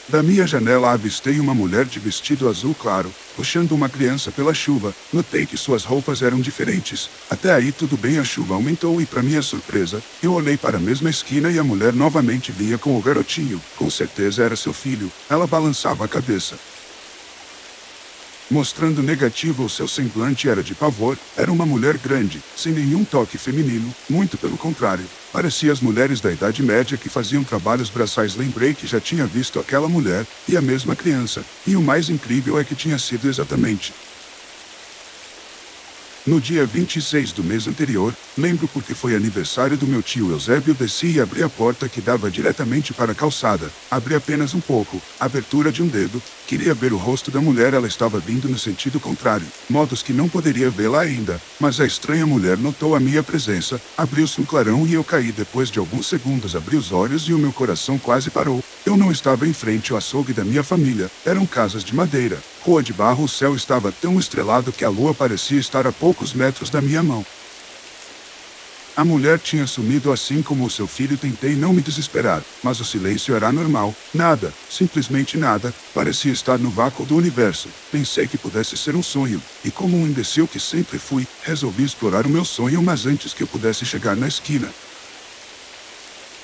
Da minha janela avistei uma mulher de vestido azul claro, puxando uma criança pela chuva. Notei que suas roupas eram diferentes. Até aí tudo bem, a chuva aumentou e, para minha surpresa, eu olhei para a mesma esquina e a mulher novamente vinha com o garotinho. Com certeza era seu filho. Ela balançava a cabeça, mostrando negativo. O seu semblante era de pavor. Era uma mulher grande, sem nenhum toque feminino, muito pelo contrário. Parecia as mulheres da Idade Média que faziam trabalhos braçais. Lembrei que já tinha visto aquela mulher, e a mesma criança, e o mais incrível é que tinha sido exatamente no dia 26 do mês anterior. Lembro porque foi aniversário do meu tio Eusébio. Desci e abri a porta que dava diretamente para a calçada. Abri apenas um pouco, a abertura de um dedo. Queria ver o rosto da mulher. Ela estava vindo no sentido contrário, modos que não poderia vê-la ainda. Mas a estranha mulher notou a minha presença. Abriu-se um clarão e eu caí. Depois de alguns segundos abri os olhos e o meu coração quase parou. Eu não estava em frente ao açougue da minha família. Eram casas de madeira, rua de barro. O céu estava tão estrelado que a lua parecia estar a poucos metros da minha mão. A mulher tinha sumido assim como o seu filho. Tentei não me desesperar, mas o silêncio era anormal. Nada, simplesmente nada, parecia estar no vácuo do universo. Pensei que pudesse ser um sonho, e como um imbecil que sempre fui, resolvi explorar o meu sonho. Mas antes que eu pudesse chegar na esquina,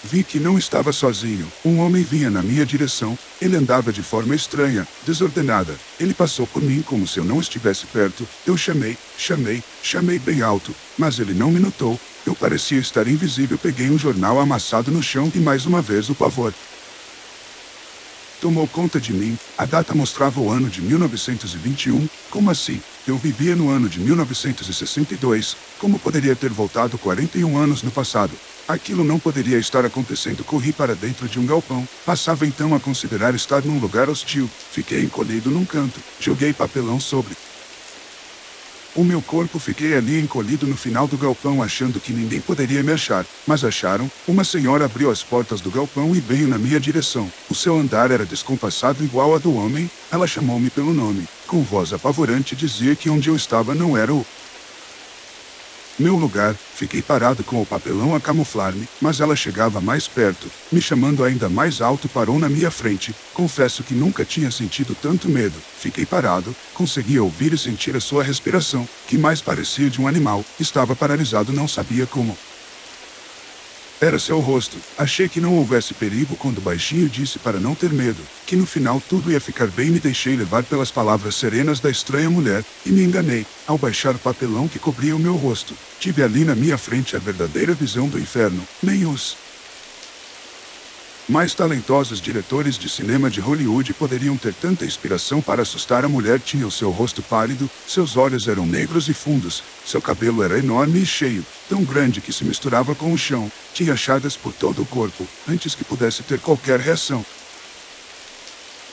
vi que não estava sozinho. Um homem vinha na minha direção. Ele andava de forma estranha, desordenada. Ele passou por mim como se eu não estivesse perto. Eu chamei bem alto, mas ele não me notou. Eu parecia estar invisível. Peguei um jornal amassado no chão e mais uma vez o pavor tomou conta de mim. A data mostrava o ano de 1921. Como assim? Eu vivia no ano de 1962. Como poderia ter voltado 41 anos no passado? Aquilo não poderia estar acontecendo. Corri para dentro de um galpão. Passava então a considerar estar num lugar hostil. Fiquei encolhido num canto. Joguei papelão sobre o meu corpo. Fiquei ali encolhido no final do galpão, achando que ninguém poderia me achar. Mas acharam. Uma senhora abriu as portas do galpão e veio na minha direção. O seu andar era descompassado igual a do homem. Ela chamou-me pelo nome. Com voz apavorante dizia que onde eu estava não era o meu lugar. Fiquei parado com o papelão a camuflar-me, mas ela chegava mais perto, me chamando ainda mais alto. Parou na minha frente. Confesso que nunca tinha sentido tanto medo. Fiquei parado, conseguia ouvir e sentir a sua respiração, que mais parecia de um animal. Estava paralisado, não sabia como era seu rosto. Achei que não houvesse perigo quando baixinho disse para não ter medo, que no final tudo ia ficar bem. Me deixei levar pelas palavras serenas da estranha mulher, e me enganei. Ao baixar o papelão que cobria o meu rosto, tive ali na minha frente a verdadeira visão do inferno. Nem os mais talentosos diretores de cinema de Hollywood poderiam ter tanta inspiração para assustar. A mulher tinha o seu rosto pálido, seus olhos eram negros e fundos, seu cabelo era enorme e cheio, tão grande que se misturava com o chão. Tinha chagas por todo o corpo. Antes que pudesse ter qualquer reação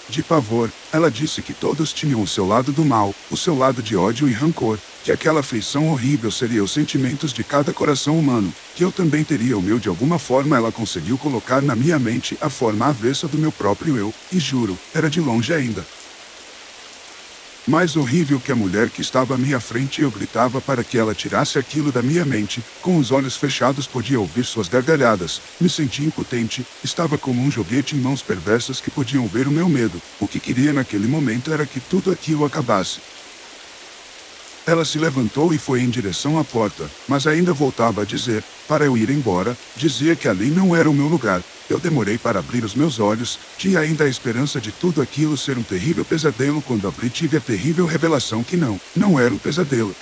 de pavor, ela disse que todos tinham o seu lado do mal, o seu lado de ódio e rancor, que aquela aflição horrível seria os sentimentos de cada coração humano, que eu também teria o meu de alguma forma. Ela conseguiu colocar na minha mente a forma avessa do meu próprio eu, e juro, era de longe ainda mais horrível que a mulher que estava à minha frente. Eu gritava para que ela tirasse aquilo da minha mente. Com os olhos fechados podia ouvir suas gargalhadas. Me senti impotente. Estava como um joguete em mãos perversas que podiam ver o meu medo. O que queria naquele momento era que tudo aquilo acabasse. Ela se levantou e foi em direção à porta, mas ainda voltava a dizer para eu ir embora. Dizia que ali não era o meu lugar. Eu demorei para abrir os meus olhos. Tinha ainda a esperança de tudo aquilo ser um terrível pesadelo. Quando abri, tive a terrível revelação que não era um pesadelo.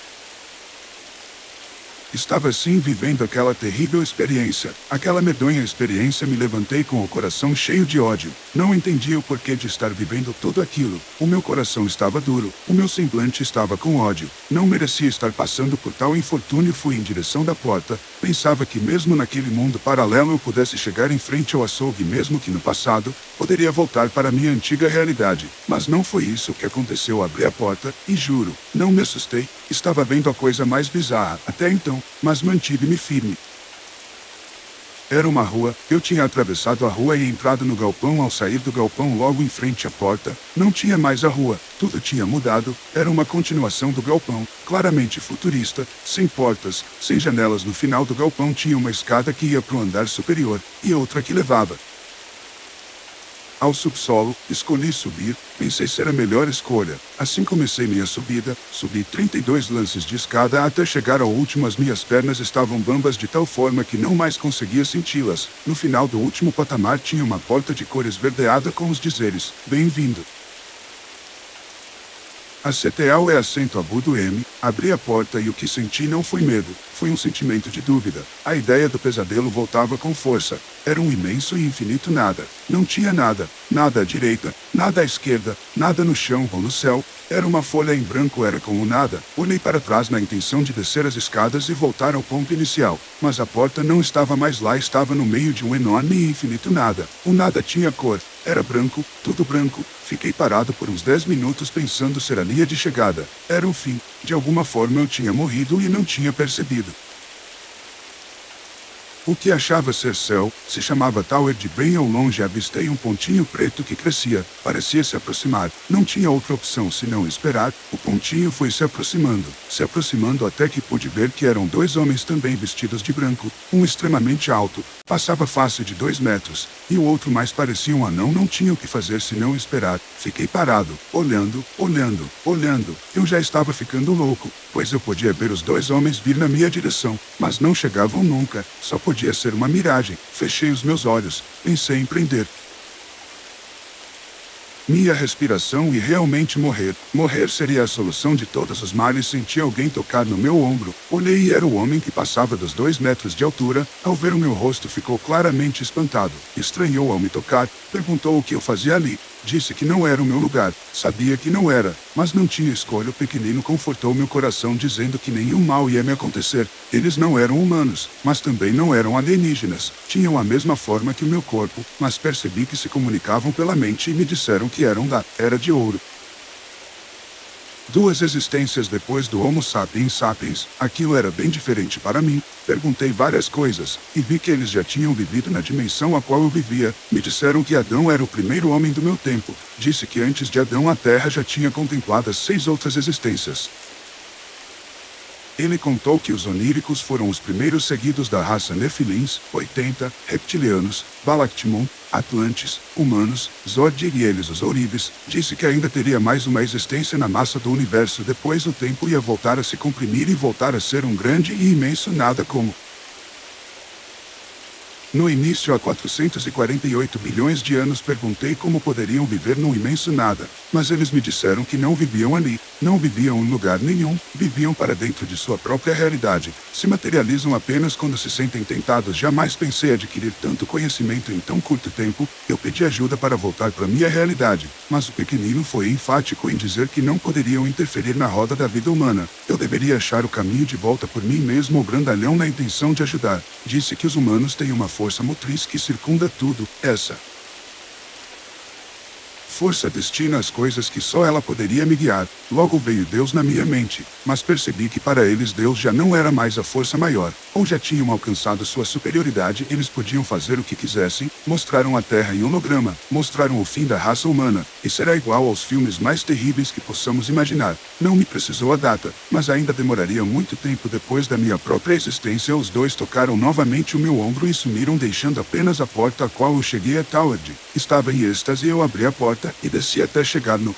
Estava sim vivendo aquela terrível experiência, aquela medonha experiência. Me levantei com o coração cheio de ódio. Não entendia o porquê de estar vivendo tudo aquilo. O meu coração estava duro, o meu semblante estava com ódio. Não merecia estar passando por tal infortúnio. Fui em direção da porta. Pensava que mesmo naquele mundo paralelo eu pudesse chegar em frente ao açougue, mesmo que no passado poderia voltar para minha antiga realidade. Mas não foi isso que aconteceu. Abri a porta, e juro, não me assustei. Estava vendo a coisa mais bizarra até então, mas mantive-me firme. Era uma rua. Eu tinha atravessado a rua e entrado no galpão. Ao sair do galpão, logo em frente à porta, não tinha mais a rua. Tudo tinha mudado. Era uma continuação do galpão, claramente futurista, sem portas, sem janelas. No final do galpão tinha uma escada que ia para o andar superior, e outra que levava ao subsolo, escolhi subir, pensei ser a melhor escolha. Assim comecei minha subida, subi 32 lances de escada até chegar ao último. As minhas pernas estavam bambas de tal forma que não mais conseguia senti-las. No final do último patamar tinha uma porta de cor esverdeada com os dizeres, bem-vindo. A CTL é assento agudo M, abri a porta e o que senti não foi medo, foi um sentimento de dúvida. A ideia do pesadelo voltava com força. Era um imenso e infinito nada. Não tinha nada, nada à direita, nada à esquerda, nada no chão ou no céu. Era uma folha em branco, era como nada. Olhei para trás na intenção de descer as escadas e voltar ao ponto inicial. Mas a porta não estava mais lá, estava no meio de um enorme e infinito nada. O nada tinha cor. Era branco, tudo branco. Fiquei parado por uns 10 minutos pensando ser a linha de chegada. Era o fim. De alguma forma eu tinha morrido e não tinha percebido. O que achava ser céu, se chamava Tower de bem ao longe avistei um pontinho preto que crescia, parecia se aproximar. Não tinha outra opção senão esperar. O pontinho foi se aproximando até que pude ver que eram dois homens também vestidos de branco, um extremamente alto, passava fácil de 2 metros, e o outro mais parecia um anão. Não tinha o que fazer senão esperar. Fiquei parado, olhando. Eu já estava ficando louco, pois eu podia ver os dois homens vir na minha direção, mas não chegavam nunca, só podia ser uma miragem. Fechei os meus olhos, pensei em prender minha respiração e realmente morrer. Morrer seria a solução de todos os males. Senti alguém tocar no meu ombro. Olhei e era o homem que passava dos 2 metros de altura. Ao ver o meu rosto ficou claramente espantado. Estranhou ao me tocar. Perguntou o que eu fazia ali. Disse que não era o meu lugar. Sabia que não era, mas não tinha escolha. O pequenino confortou meu coração dizendo que nenhum mal ia me acontecer. Eles não eram humanos, mas também não eram alienígenas. Tinham a mesma forma que o meu corpo, mas percebi que se comunicavam pela mente e me disseram que eram da Era de Ouro. 2 existências depois do Homo sapiens sapiens, aquilo era bem diferente para mim. Perguntei várias coisas, e vi que eles já tinham vivido na dimensão a qual eu vivia. Me disseram que Adão era o primeiro homem do meu tempo. Disse que antes de Adão a Terra já tinha contemplado 6 outras existências. Ele contou que os oníricos foram os primeiros seguidos da raça Nephilins, 80, reptilianos, Balactimon, Atlantes, humanos, Zod e eles os Ourives. Disse que ainda teria mais uma existência na massa do universo. Depois o tempo ia voltar a se comprimir e voltar a ser um grande e imenso nada como no início há 448 bilhões de anos. Perguntei como poderiam viver num imenso nada, mas eles me disseram que não viviam ali, não viviam em lugar nenhum, viviam para dentro de sua própria realidade, se materializam apenas quando se sentem tentados. Jamais pensei adquirir tanto conhecimento em tão curto tempo. Eu pedi ajuda para voltar para minha realidade, mas o pequenino foi enfático em dizer que não poderiam interferir na roda da vida humana. Eu deveria achar o caminho de volta por mim mesmo. O grandalhão, na intenção de ajudar, disse que os humanos têm uma força motriz que circunda tudo. Essa força destina as coisas que só ela poderia me guiar. Logo veio Deus na minha mente, mas percebi que para eles Deus já não era mais a força maior, ou já tinham alcançado sua superioridade. Eles podiam fazer o que quisessem. Mostraram a Terra em holograma, mostraram o fim da raça humana, e será igual aos filmes mais terríveis que possamos imaginar. Não me precisou a data, mas ainda demoraria muito tempo. Depois da minha própria existência, os dois tocaram novamente o meu ombro e sumiram, deixando apenas a porta a qual eu cheguei a Toward. Estava em êxtase. Eu abri a porta e desci até chegar no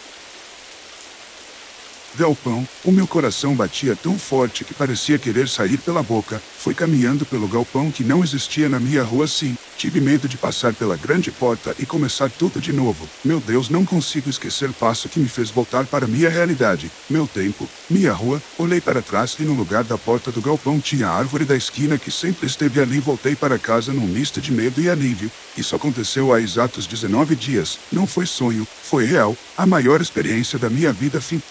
galpão. O meu coração batia tão forte que parecia querer sair pela boca. Fui caminhando pelo galpão que não existia na minha rua. Sim, tive medo de passar pela grande porta e começar tudo de novo. Meu Deus, não consigo esquecer o passo que me fez voltar para minha realidade. Meu tempo, minha rua. Olhei para trás e no lugar da porta do galpão tinha a árvore da esquina que sempre esteve ali. Voltei para casa num misto de medo e alívio. Isso aconteceu há exatos 19 dias. Não foi sonho, foi real. A maior experiência da minha vida. Fim.